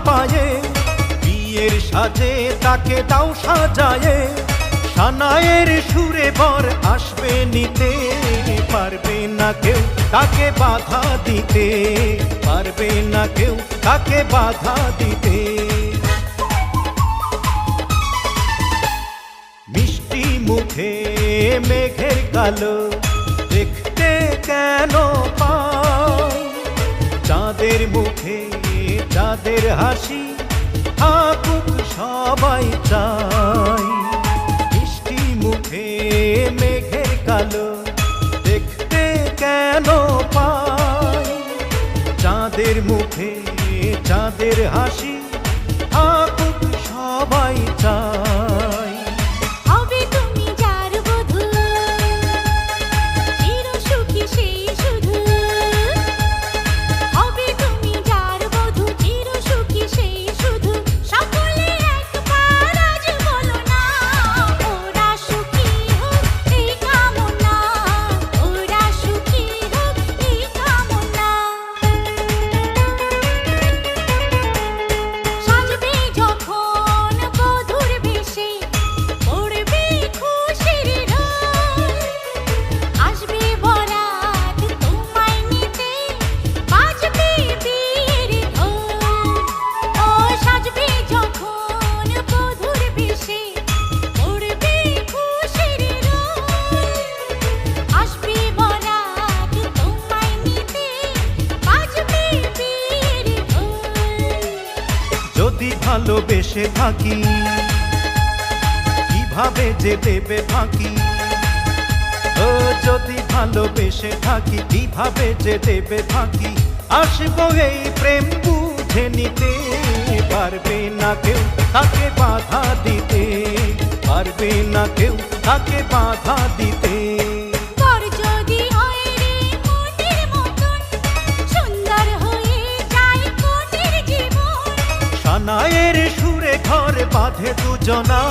পায়ে, বিয়ের সাজে তাকে দাও সাজায়ে। সানায়ের সুরে বর আসবে নিতে, পারবে না কেউ তাকে বাধা দিতে, পারবে না কেউ তাকে বাধা দিতে। মিষ্টি মুখে মেঘের কালো দেখতে কেন পাই, চাঁদের মুখে চাঁদের হাসি থাকুক সবাই চাই। মিষ্টি মুখে মেঘের কালো দেখতে কেন পাই, চাঁদের মুখে চাঁদের হাসি থাকুক সবাই চাই। হবে তুমি যার বধূ, চির সুখী সেই শুধু। হবে তুমি যার বধূ, চির সুখী সেই শুধু। সকলে একবার আজ বলো না, ওরা সুখী হোক এই কামনা, ওরা সুখী হোক এই কামনা। সাজবে যখন বধূর বেশে, পড়বে খুশির রোল। আসবে বরাত তোমায় নিতে, বাজবে বিয়ের ঢোল। ও সাজবে যখন বধূর বেশে, পড়বে খুশির রোল। আসবে বরাত তোমায় নিতে, বাজবে বিয়ের ঢোল। যদি ভালোবেসে থাকি কিভাবে যে দেবে ফাঁকি, ও যদি ভালোবেসে থাকি কিভাবে যে দেবে ফাঁকি। আসবো এই প্রেম বুঝে নিতে, পারবে না কেউ তাকে বাধা দিতে, পারবে না কেউ তাকে বাধা দিতে। বর যদি হয় রে মনের মতন, সুন্দর হয়ে যায় কনের জীবন। সানায়ের সুরে ঘর বাঁধে দুজনা,